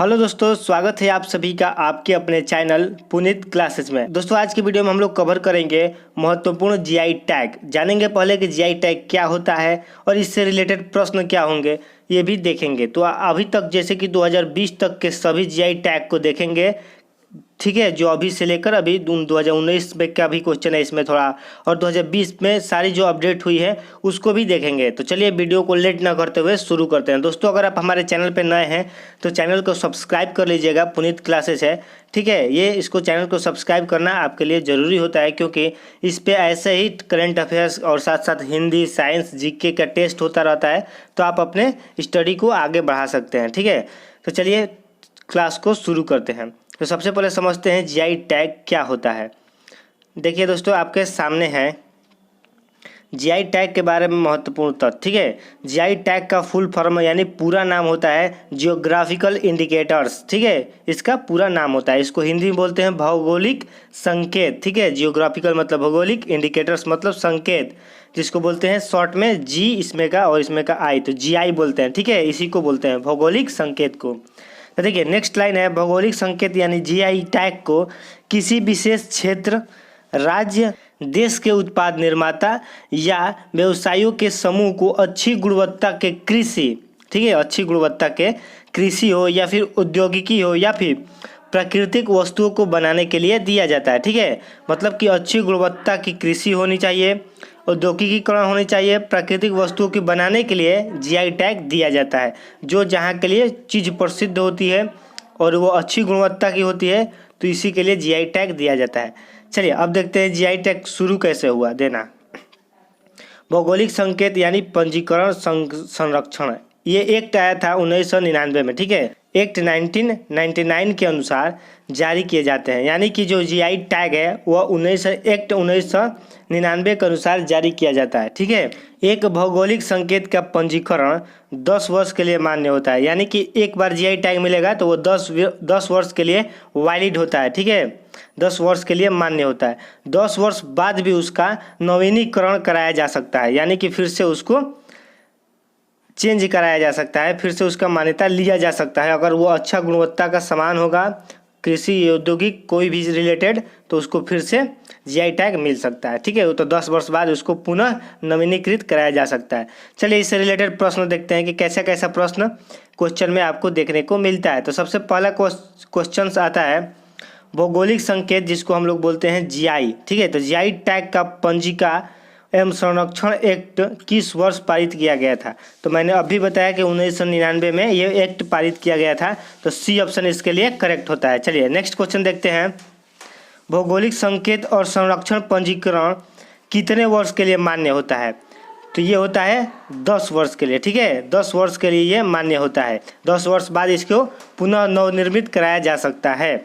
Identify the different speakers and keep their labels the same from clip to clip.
Speaker 1: Hello दोस्तों, स्वागत है आप सभी का आपके अपने चैनल पुनीत क्लासेस में। दोस्तों आज की वीडियो में हम लोग कवर करेंगे महत्वपूर्ण जीआई टैग। जानेंगे पहले कि जीआई टैग क्या होता है और इससे रिलेटेड प्रश्न क्या होंगे, ये भी देखेंगे। तो अभी तक जैसे कि 2020 तक के सभी जीआई टैग को देखेंगे, ठीक है, जो अभी से लेकर अभी 2019 में का भी क्वेश्चन है इसमें थोड़ा, और 2020 में सारी जो अपडेट हुई है उसको भी देखेंगे। तो चलिए वीडियो को लेट ना करते हुए शुरू करते हैं। दोस्तों अगर आप हमारे चैनल पे नए हैं तो चैनल को सब्सक्राइब कर लीजिएगा। पुनीत क्लासेस है, ठीक है, ये इसको चैनल को सब्सक्राइब करना आपके लिए ज़रूरी होता है, क्योंकि इस पर ऐसे ही करंट अफेयर्स और साथ साथ हिंदी, साइंस, जीके का टेस्ट होता रहता है, तो आप अपने स्टडी को आगे बढ़ा सकते हैं। ठीक है, तो चलिए क्लास को शुरू करते हैं। तो सबसे पहले समझते हैं जीआई टैग क्या होता है। देखिए दोस्तों, आपके सामने है जीआई टैग के बारे में महत्वपूर्ण तथ्य। ठीक है, जीआई टैग का फुल फॉर्म यानी पूरा नाम होता है जियोग्राफिकल इंडिकेटर्स। ठीक है, इसका पूरा नाम होता है, इसको हिंदी में बोलते हैं भौगोलिक संकेत। ठीक है, जियोग्राफिकल मतलब भौगोलिक, इंडिकेटर्स मतलब संकेत, जिसको बोलते हैं शॉर्ट में जी इसमें का और इसमें का आई, तो जीआई बोलते हैं। ठीक है, इसी को बोलते हैं भौगोलिक संकेत को। तो देखिए नेक्स्ट लाइन है, भौगोलिक संकेत यानी जीआई टैग को किसी विशेष क्षेत्र, राज्य, देश के उत्पाद निर्माता या व्यवसायियों के समूह को अच्छी गुणवत्ता के कृषि, ठीक है, अच्छी गुणवत्ता के कृषि हो या फिर औद्योगिकी हो या फिर प्राकृतिक वस्तुओं को बनाने के लिए दिया जाता है। ठीक है, मतलब कि अच्छी गुणवत्ता की कृषि होनी चाहिए, औद्योगिकीकरण होनी चाहिए, प्राकृतिक वस्तुओं की बनाने के लिए जीआई टैग दिया जाता है। जो जहाँ के लिए चीज़ प्रसिद्ध होती है और वो अच्छी गुणवत्ता की होती है, तो इसी के लिए जीआई टैग दिया जाता है। चलिए अब देखते हैं जीआई टैग शुरू कैसे हुआ देना। भौगोलिक संकेत यानी पंजीकरण संरक्षण, ये एक्ट आया था 1999 में। ठीक है, एक्ट 1999 के अनुसार जारी किए जाते हैं, यानी कि जो जीआई टैग है वह एक्ट 1999 के अनुसार जारी किया जाता है। ठीक है, एक भौगोलिक संकेत का पंजीकरण 10 वर्ष के लिए मान्य होता है, यानी कि एक बार जीआई टैग मिलेगा तो वो 10 वर्ष के लिए वैलिड होता है। ठीक है, 10 वर्ष के लिए मान्य होता है। 10 वर्ष बाद भी उसका नवीनीकरण कराया जा सकता है, यानी कि फिर से उसको चेंज कराया जा सकता है, फिर से उसका मान्यता लिया जा सकता है। अगर वो अच्छा गुणवत्ता का सामान होगा, कृषि, औद्योगिक कोई भी रिलेटेड, तो उसको फिर से जीआई टैग मिल सकता है। ठीक है, तो 10 वर्ष बाद उसको पुनः नवीनीकृत कराया जा सकता है। चलिए इससे रिलेटेड प्रश्न देखते हैं कि कैसा कैसा प्रश्न क्वेश्चन में आपको देखने को मिलता है। तो सबसे पहला क्वेश्चन आता है भौगोलिक संकेत, जिसको हम लोग बोलते हैं जीआई। ठीक है, तो जीआई टैग का पंजीका एवं संरक्षण एक्ट किस वर्ष पारित किया गया था? तो मैंने अभी बताया कि 1999 में ये एक्ट पारित किया गया था, तो सी ऑप्शन इसके लिए करेक्ट होता है। चलिए नेक्स्ट क्वेश्चन देखते हैं, भौगोलिक संकेत और संरक्षण पंजीकरण कितने वर्ष के लिए मान्य होता है? तो ये होता है 10 वर्ष के लिए। ठीक है, 10 वर्ष के लिए ये मान्य होता है। 10 वर्ष बाद इसको पुनः नवनिर्मित कराया जा सकता है।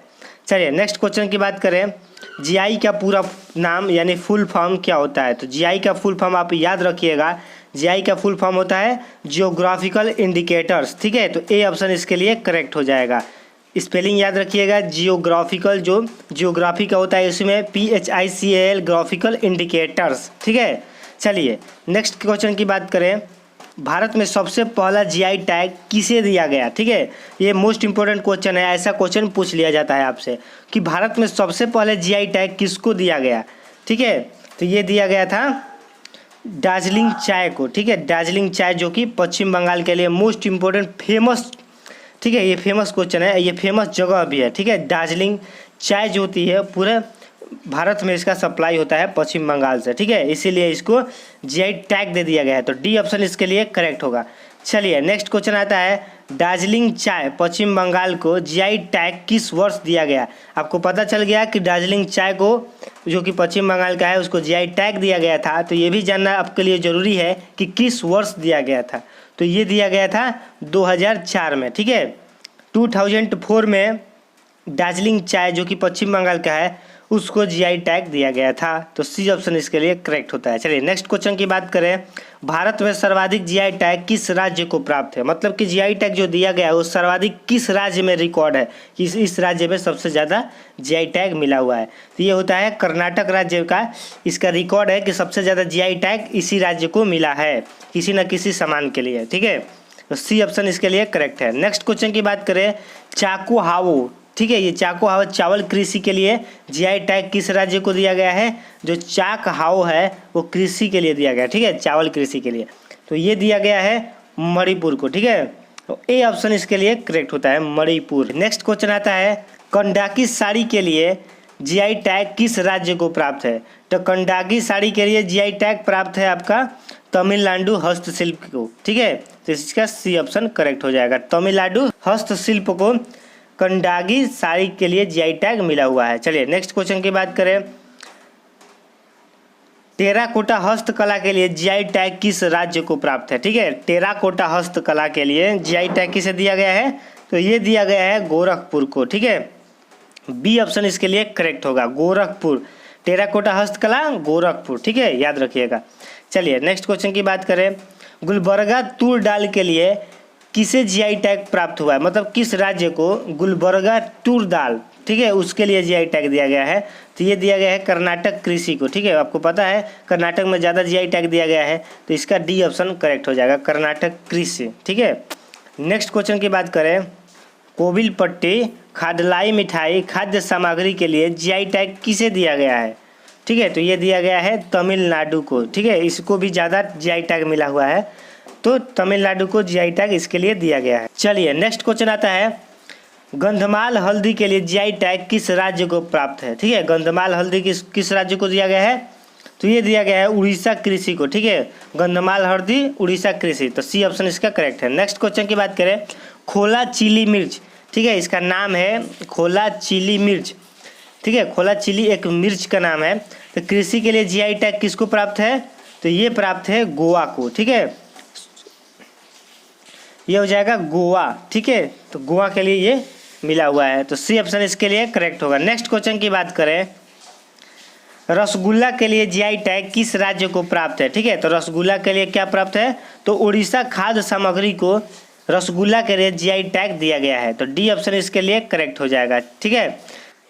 Speaker 1: चलिए नेक्स्ट क्वेश्चन की बात करें, जीआई का पूरा नाम यानी फुल फॉर्म क्या होता है? तो जीआई का फुल फॉर्म आप याद रखिएगा, जीआई का फुल फॉर्म होता है जियोग्राफिकल इंडिकेटर्स। ठीक है, तो ए ऑप्शन इसके लिए करेक्ट हो जाएगा। स्पेलिंग याद रखिएगा, जियोग्राफिकल जो जियोग्राफी का होता है इसमें PHICAL ग्राफिकल इंडिकेटर्स। ठीक है, चलिए नेक्स्ट क्वेश्चन की बात करें, भारत में सबसे पहला जीआई टैग किसे दिया गया? ठीक है, ये मोस्ट इंपोर्टेंट क्वेश्चन है, ऐसा क्वेश्चन पूछ लिया जाता है आपसे कि भारत में सबसे पहले जीआई टैग किसको दिया गया? ठीक है, तो ये दिया गया था दार्जिलिंग चाय को। ठीक है, दार्जिलिंग चाय जो कि पश्चिम बंगाल के लिए मोस्ट इंपोर्टेंट फेमस, ठीक है, ये फेमस क्वेश्चन है, ये फेमस जगह भी है। ठीक है, दार्जिलिंग चाय जो होती है पूरे भारत में इसका सप्लाई होता है पश्चिम बंगाल से। ठीक है, इसीलिए इसको जीआई टैग दे दिया गया है, तो डी ऑप्शन इसके लिए करेक्ट होगा। चलिए नेक्स्ट क्वेश्चन आता है, दार्जिलिंग चाय पश्चिम बंगाल को जीआई टैग किस वर्ष दिया गया? आपको पता चल गया कि दार्जिलिंग चाय को जो कि पश्चिम बंगाल का है उसको जीआई टैग दिया गया था, तो ये भी जानना आपके लिए ज़रूरी है कि किस वर्ष दिया गया था। तो ये दिया गया था 2004 में। ठीक है, 2004 में दार्जिलिंग चाय जो कि पश्चिम बंगाल का है उसको जीआई टैग दिया गया था, तो सी ऑप्शन इसके लिए करेक्ट होता है। चलिए नेक्स्ट क्वेश्चन की बात करें, भारत में सर्वाधिक जीआई टैग किस राज्य को प्राप्त है? मतलब कि जीआई टैग जो दिया गया है वो सर्वाधिक किस राज्य में रिकॉर्ड है कि इस राज्य में सबसे ज़्यादा जीआई टैग मिला हुआ है? तो ये होता है कर्नाटक राज्य का, इसका रिकॉर्ड है कि सबसे ज़्यादा जीआई टैग इसी राज्य को मिला है किसी न किसी सामान के लिए। ठीक है, तो सी ऑप्शन इसके लिए करेक्ट है। नेक्स्ट क्वेश्चन की बात करें, चाको हावो, ठीक है, ये चाको हावो चावल कृषि के लिए जीआई टैग किस राज्य को दिया गया है? जो चाक हावो है वो कृषि के लिए दिया गया है, ठीक है, चावल कृषि के लिए, तो ये दिया गया है मणिपुर को, ठीक है, तो ए ऑप्शन इसके लिए करेक्ट होता है, मणिपुर। नेक्स्ट क्वेश्चन आता है, कंडाकी साड़ी के लिए जीआई टैग किस राज्य को प्राप्त है? तो कंडाकी साड़ी के लिए जीआई टैग प्राप्त है आपका तमिलनाडु हस्तशिल्प को, ठीक है, तो इसका सी ऑप्शन करेक्ट हो जाएगा। तमिलनाडु हस्तशिल्प को कंडागी साड़ी के लिए जीआई टैग मिला हुआ है। चलिए नेक्स्ट क्वेश्चन की बात करें, टेराकोटा हस्तकला के लिए जीआई टैग किस राज्य को प्राप्त है? ठीक है, टेराकोटा हस्तकला के लिए जीआई टैग किसे दिया गया है? तो ये दिया गया है गोरखपुर को, ठीक है, बी ऑप्शन इसके लिए करेक्ट होगा, गोरखपुर, टेराकोटा हस्तकला गोरखपुर, ठीक है, याद रखिएगा। चलिए नेक्स्ट क्वेश्चन की बात करें, गुलबर्गा तूर दाल के लिए किसे जीआई टैग प्राप्त हुआ है? मतलब किस राज्य को गुलबर्गा तूर दाल, ठीक है, उसके लिए जीआई टैग दिया गया है? तो ये दिया गया है कर्नाटक कृषि को, ठीक है, आपको पता है कर्नाटक में ज़्यादा जीआई टैग दिया गया है, तो इसका डी ऑप्शन करेक्ट हो जाएगा, कर्नाटक कृषि, ठीक है। नेक्स्ट क्वेश्चन की बात करें, कोविलपट्टी खाडलाई मिठाई खाद्य सामग्री के लिए जीआई टैग किसे दिया गया है? ठीक है, तो ये दिया गया है तमिलनाडु को, ठीक है, इसको भी ज़्यादा जीआई टैग मिला हुआ है, तो तमिलनाडु को जीआई टैग इसके लिए दिया गया है। चलिए नेक्स्ट क्वेश्चन आता है, गंधमाल हल्दी के लिए जीआई टैग किस राज्य को प्राप्त है? ठीक है, गंधमाल हल्दी किस राज्य को दिया गया है? तो ये दिया गया है उड़ीसा कृषि को, ठीक है, गंधमाल हल्दी उड़ीसा कृषि, तो सी ऑप्शन इसका करेक्ट है। नेक्स्ट क्वेश्चन की बात करें, खोला चिली मिर्च, ठीक है, इसका नाम है खोला चिली मिर्च, ठीक है, खोला चिली एक मिर्च का नाम है, तो कृषि के लिए जीआई टैग किसको प्राप्त है? तो ये प्राप्त है गोवा को, ठीक है, ये हो जाएगा गोवा, ठीक है, तो गोवा के लिए ये मिला हुआ है, तो सी ऑप्शन इसके लिए करेक्ट होगा। नेक्स्ट क्वेश्चन की बात करें, रसगुल्ला के लिए जीआई टैग किस राज्य को प्राप्त है? ठीक है, तो रसगुल्ला के लिए क्या प्राप्त है? तो उड़ीसा खाद्य सामग्री को रसगुल्ला के लिए जीआई टैग दिया गया है, तो डी ऑप्शन इसके लिए करेक्ट हो जाएगा, ठीक है।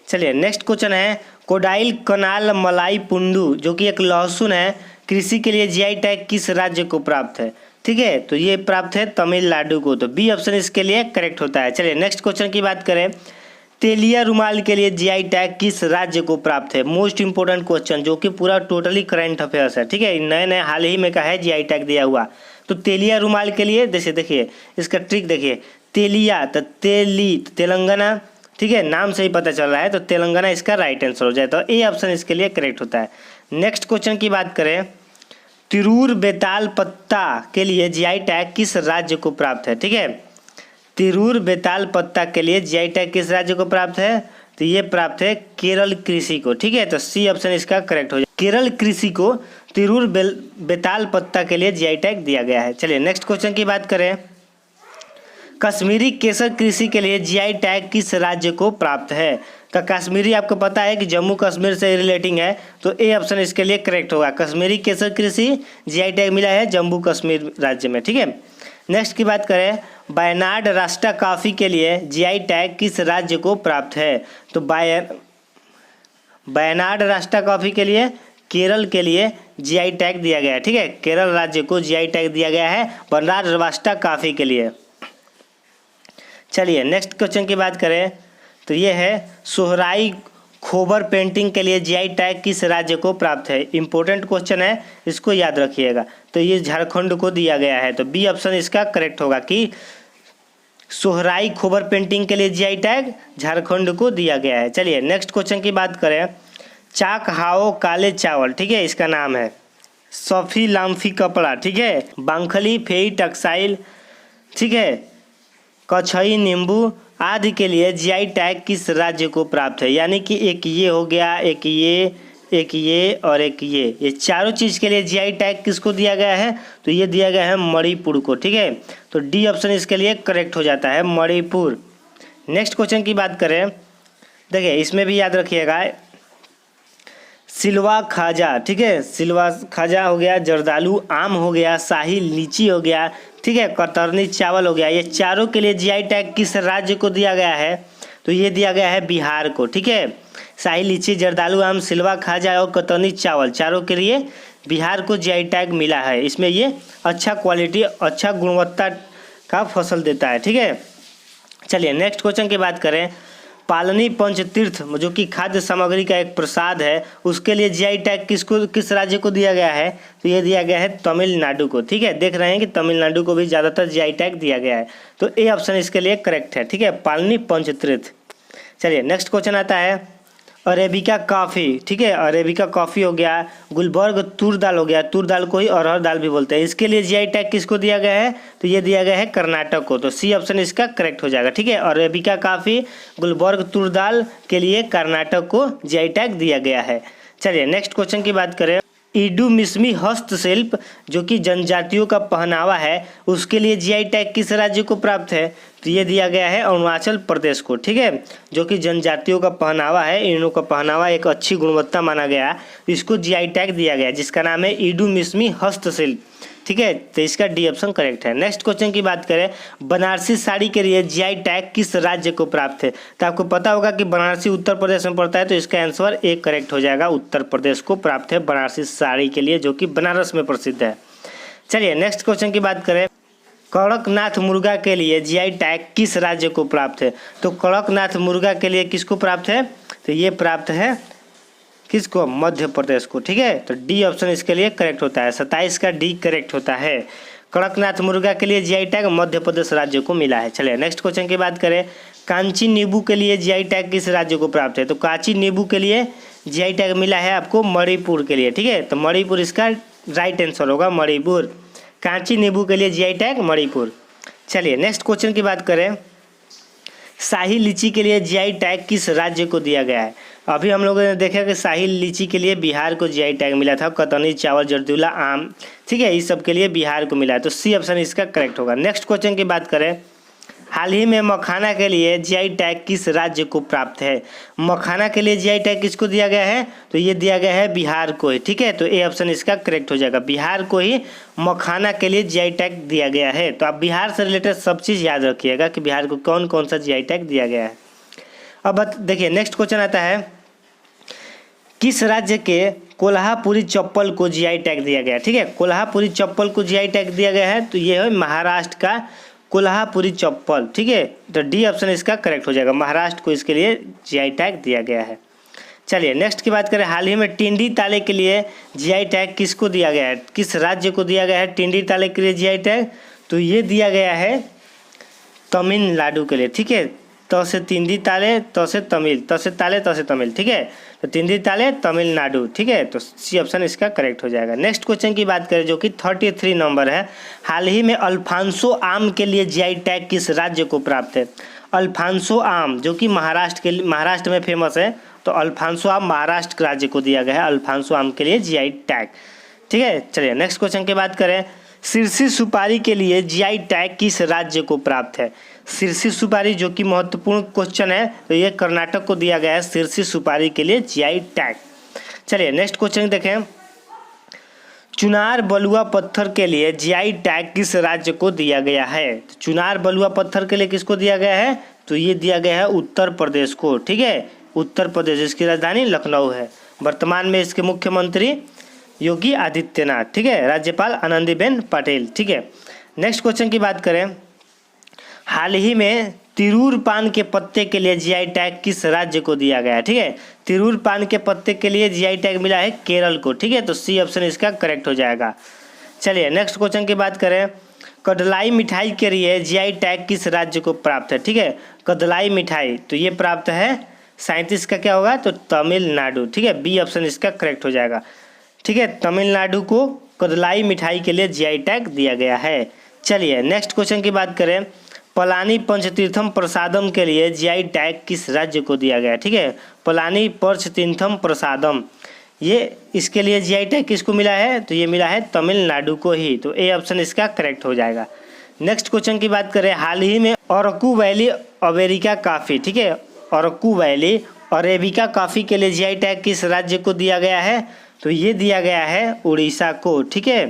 Speaker 1: चलिए नेक्स्ट क्वेश्चन है, कोडाइल कनाल मलाई पुंडू जो कि एक लहसुन है, कृषि के लिए जीआई टैग किस राज्य को प्राप्त है? ठीक है, तो ये प्राप्त है तमिलनाडु को, तो बी ऑप्शन इसके लिए करेक्ट होता है। चलिए नेक्स्ट क्वेश्चन की बात करें, तेलिया रुमाल के लिए जीआई टैग किस राज्य को प्राप्त है? मोस्ट इंपोर्टेंट क्वेश्चन जो कि पूरा टोटली करंट अफेयर्स है, ठीक है, नए नए हाल ही में का है जीआई टैग दिया हुआ। तो तेलिया रुमाल के लिए जैसे देखिए इसका ट्रिक देखिए, तेलिया तो तेलंगाना, ठीक है, नाम से ही पता चल रहा है, तो तेलंगाना इसका राइट आंसर हो जाए, तो ए ऑप्शन इसके लिए करेक्ट होता है। नेक्स्ट क्वेश्चन की बात करें, तिरूर बेताल पत्ता के लिए जीआई टैग किस राज्य को प्राप्त है? ठीक है, तिरूर बेताल पत्ता के लिए जीआई टैग किस राज्य को प्राप्त है? तो ये प्राप्त है केरल कृषि को, ठीक है, तो सी ऑप्शन इसका करेक्ट हो जाए, केरल कृषि को तिरूर बेताल पत्ता के लिए जीआई टैग दिया गया है। चलिए नेक्स्ट क्वेश्चन की बात करें, कश्मीरी केसर कृषि के लिए जीआई टैग किस राज्य को प्राप्त है? तो कश्मीरी आपको पता है कि जम्मू कश्मीर से रिलेटिंग है, तो ए ऑप्शन इसके लिए करेक्ट होगा, कश्मीरी केसर कृषि जीआई टैग मिला है जम्मू कश्मीर राज्य में, ठीक है। नेक्स्ट की बात करें, वायनाड रास्टा कॉफी के लिए जीआई टैग किस राज्य को प्राप्त है? तो वायनाड रास्टा कॉफी के लिए केरल के लिए जीआई टैग दिया गया है, ठीक है, केरल राज्य को जीआई टैग दिया गया है वायनाड रास्टा कॉफी के लिए। चलिए नेक्स्ट क्वेश्चन की बात करें, तो ये है सोहराई खोबर पेंटिंग के लिए जीआई टैग किस राज्य को प्राप्त है? इंपॉर्टेंट क्वेश्चन है, इसको याद रखिएगा, तो ये झारखंड को दिया गया है, तो बी ऑप्शन इसका करेक्ट होगा कि सोहराई खोबर पेंटिंग के लिए जीआई टैग झारखंड को दिया गया है। चलिए नेक्स्ट क्वेश्चन की बात करें, चाक हाओ काले चावल, ठीक है, इसका नाम है सफ़ी लाम्फी कपड़ा, ठीक है, बांखली फेई टक्साइल, ठीक है, कछई नींबू आदि के लिए जीआई टैग किस राज्य को प्राप्त है? यानी कि एक ये हो गया, एक ये और एक ये चारों चीज़ के लिए जीआई टैग किसको दिया गया है? तो ये दिया गया है मणिपुर को, ठीक है, तो डी ऑप्शन इसके लिए करेक्ट हो जाता है, मणिपुर। नेक्स्ट क्वेश्चन की बात करें, देखिए इसमें भी याद रखिएगा, सिलवा खाजा, ठीक है, सिलवा खाजा हो गया, जर्दालू आम हो गया, शाही लीची हो गया, ठीक है, कतरनी चावल हो गया, ये चारों के लिए जीआई टैग किस राज्य को दिया गया है? तो ये दिया गया है बिहार को, ठीक है, शाही लीची, जर्दालू आम, सिलवा खाजा और कतरनी चावल चारों के लिए बिहार को जीआई टैग मिला है। इसमें ये अच्छा क्वालिटी, अच्छा गुणवत्ता का फसल देता है। ठीक है, चलिए नेक्स्ट क्वेश्चन की बात करें। पालनी पंचतीर्थ जो कि खाद्य सामग्री का एक प्रसाद है, उसके लिए जीआई टैग किस राज्य को दिया गया है? तो ये दिया गया है तमिलनाडु को। ठीक है, देख रहे हैं कि तमिलनाडु को भी ज़्यादातर जीआई टैग दिया गया है, तो ए ऑप्शन इसके लिए करेक्ट है। ठीक है, पालनी पंचतीर्थ। चलिए नेक्स्ट क्वेश्चन आता है अरेबिका कॉफ़ी। ठीक है, अरेबिका कॉफ़ी हो गया, गुलबर्ग तूर दाल हो गया, तूर दाल को ही अरहर दाल भी बोलते हैं। इसके लिए जीआई टैग किसको दिया गया है? तो ये दिया गया है कर्नाटक को, तो सी ऑप्शन इसका करेक्ट हो जाएगा। ठीक है, अरेबिका कॉफ़ी, गुलबर्ग तूर दाल के लिए कर्नाटक को जीआई टैग दिया गया है। चलिए नेक्स्ट क्वेश्चन की बात करें। इडुमिश्मी हस्तशिल्प जो कि जनजातियों का पहनावा है, उसके लिए जीआई टैग किस राज्य को प्राप्त है? तो ये दिया गया है अरुणाचल प्रदेश को। ठीक है, जो कि जनजातियों का पहनावा है, इनों का पहनावा एक अच्छी गुणवत्ता माना गया, इसको जीआई टैग दिया गया, जिसका नाम है इडुमिश्मी हस्तशिल्प। ठीक है, तो इसका डी ऑप्शन करेक्ट है। नेक्स्ट क्वेश्चन की बात करें, बनारसी साड़ी के लिए जीआई टैग किस राज्य को प्राप्त है? तो आपको पता होगा कि बनारसी उत्तर प्रदेश में पड़ता है, तो इसका आंसर ए करेक्ट हो जाएगा, उत्तर प्रदेश को प्राप्त है बनारसी साड़ी के लिए, जो कि बनारस में प्रसिद्ध है। चलिए नेक्स्ट क्वेश्चन की बात करें। कड़कनाथ मुर्गा के लिए जीआई टैग किस राज्य को प्राप्त है? तो कड़कनाथ मुर्गा के लिए किसको प्राप्त है? तो ये प्राप्त है किसको? मध्य प्रदेश को। ठीक है, तो डी ऑप्शन इसके लिए करेक्ट होता है, 27 का डी करेक्ट होता है। कड़कनाथ मुर्गा के लिए जीआई टैग मध्य प्रदेश राज्य को मिला है। चलिए नेक्स्ट क्वेश्चन की बात करें। कांची नींबू के लिए जीआई टैग किस राज्य को प्राप्त है? तो कांची नींबू के लिए जीआई टैग मिला है आपको मणिपुर के लिए। ठीक है, तो मणिपुर इसका राइट आंसर होगा, मणिपुर। कांची नींबू के लिए जीआई टैग मणिपुर। चलिए नेक्स्ट क्वेश्चन की बात करें। शाही लीची के लिए जीआई टैग किस राज्य को दिया गया है? अभी हम लोगों ने देखा कि शाही लीची के लिए बिहार को जीआई टैग मिला था, कतरनी, चावल, जर्दुला, आम। ठीक है, इस सब के लिए बिहार को मिला है, तो सी ऑप्शन इसका करेक्ट होगा। नेक्स्ट क्वेश्चन की बात करें। हाल ही में मखाना के लिए जीआई टैग किस राज्य को प्राप्त है? मखाना के लिए जीआई टैग किसको दिया गया है? तो ये दिया गया है बिहार को ही। ठीक है, तो ए ऑप्शन इसका करेक्ट हो जाएगा, बिहार को ही मखाना के लिए जीआई टैग दिया गया है। तो आप बिहार से रिलेटेड सब चीज़ याद रखिएगा कि बिहार को कौन कौन सा जीआई टैग दिया गया है। अब देखिए नेक्स्ट क्वेश्चन आता है, किस राज्य के कोल्हापुरी चप्पल को जीआई टैग दिया गया है? ठीक है, कोल्हापुरी चप्पल को जीआई टैग दिया गया है, तो ये है महाराष्ट्र का कोल्हापुरी चप्पल। ठीक है, तो डी ऑप्शन इसका करेक्ट हो जाएगा, महाराष्ट्र को इसके लिए जीआई टैग दिया गया है। चलिए नेक्स्ट की बात करें। हाल ही में टिंडी ताले के लिए जीआई टैग किसको दिया गया है? किस राज्य को दिया गया है टिंडी ताले के लिए जीआई टैग? तो ये दिया गया है तमिलनाडु के लिए। ठीक है, तो से तिंदी ताले, तो से तमिल, तो से ताले, तो से तमिल। ठीक है, तो तिंदी ताले तमिलनाडु। ठीक है, तो सी ऑप्शन इसका करेक्ट हो जाएगा। नेक्स्ट क्वेश्चन की बात करें जो कि 33 नंबर है। हाल ही में अल्फांसो आम के लिए जीआई टैग किस राज्य को प्राप्त है? अल्फांसो आम जो कि महाराष्ट्र में फेमस है, तो अल्फांसो आम महाराष्ट्र राज्य को दिया गया है, अल्फांसो आम के लिए जीआई टैग। ठीक है, चलिए नेक्स्ट क्वेश्चन की बात करें। सिरसी सुपारी के लिए जीआई टैग किस राज्य को प्राप्त है? सिरसी सुपारी जो कि महत्वपूर्ण क्वेश्चन है, तो ये कर्नाटक को दिया गया है सिरसी सुपारी के लिए जीआई टैग। चलिए नेक्स्ट क्वेश्चन देखें। चुनार बलुआ पत्थर के लिए जीआई टैग किस राज्य को दिया गया है? तो चुनार बलुआ पत्थर के लिए किसको दिया गया है? तो ये दिया गया है उत्तर प्रदेश को। ठीक है, उत्तर प्रदेश, इसकी राजधानी लखनऊ है। वर्तमान में इसके मुख्यमंत्री योगी आदित्यनाथ। ठीक है, राज्यपाल आनंदीबेन पटेल। ठीक है, नेक्स्ट क्वेश्चन की बात करें। हाल ही में तिरूर पान के पत्ते के लिए जीआई टैग किस राज्य को दिया गया है? ठीक है, तिरूर पान के पत्ते के लिए जीआई टैग मिला है केरल को। ठीक है, तो सी ऑप्शन इसका करेक्ट हो जाएगा। चलिए नेक्स्ट क्वेश्चन की बात करें। कदलाई मिठाई के लिए जीआई टैग किस राज्य को प्राप्त है? ठीक है, कदलाई मिठाई, तो ये प्राप्त है 37 का क्या होगा? तो तमिलनाडु। ठीक है, बी ऑप्शन इसका करेक्ट हो जाएगा। ठीक है, तमिलनाडु को कदलाई मिठाई के लिए जीआई टैग दिया गया है। चलिए नेक्स्ट क्वेश्चन की बात करें। पलानी पंचतीर्थम प्रसादम के लिए जीआई टैग किस राज्य को दिया गया है? ठीक है, पलानी पंचतीर्थम प्रसादम, ये इसके लिए जीआई टैग किसको मिला है? तो ये मिला है तमिलनाडु को ही, तो ए ऑप्शन इसका करेक्ट हो जाएगा। नेक्स्ट क्वेश्चन की बात करें। हाल ही में अरकू वैली अमेरिका कॉफ़ी, ठीक है, अरकू वैली अरेबिका कॉफ़ी के लिए जीआई टैग किस राज्य को दिया गया है? तो ये दिया गया है उड़ीसा को। ठीक है,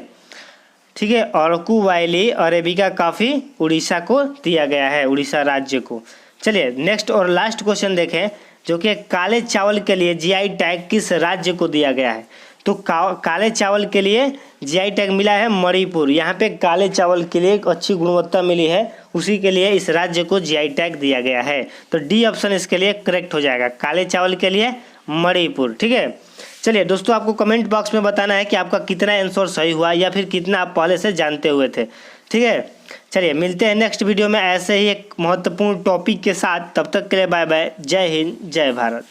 Speaker 1: Araku valley arabica coffee Orissa को दिया गया है, उड़ीसा राज्य को। चलिए नेक्स्ट और लास्ट क्वेश्चन देखें जो कि काले चावल के लिए जीआई टैग किस राज्य को दिया गया है? तो काले चावल के लिए जीआई टैग मिला है मणिपुर। यहाँ पे काले चावल के लिए एक अच्छी गुणवत्ता मिली है, उसी के लिए इस राज्य को जीआई टैग दिया गया है। तो डी ऑप्शन इसके लिए करेक्ट हो जाएगा, काले चावल के लिए मणिपुर। ठीक है, चलिए दोस्तों, आपको कमेंट बॉक्स में बताना है कि आपका कितना आंसर सही हुआ या फिर कितना आप पहले से जानते हुए थे। ठीक है, चलिए मिलते हैं नेक्स्ट वीडियो में ऐसे ही एक महत्वपूर्ण टॉपिक के साथ। तब तक के लिए बाय बाय, जय हिंद, जय भारत।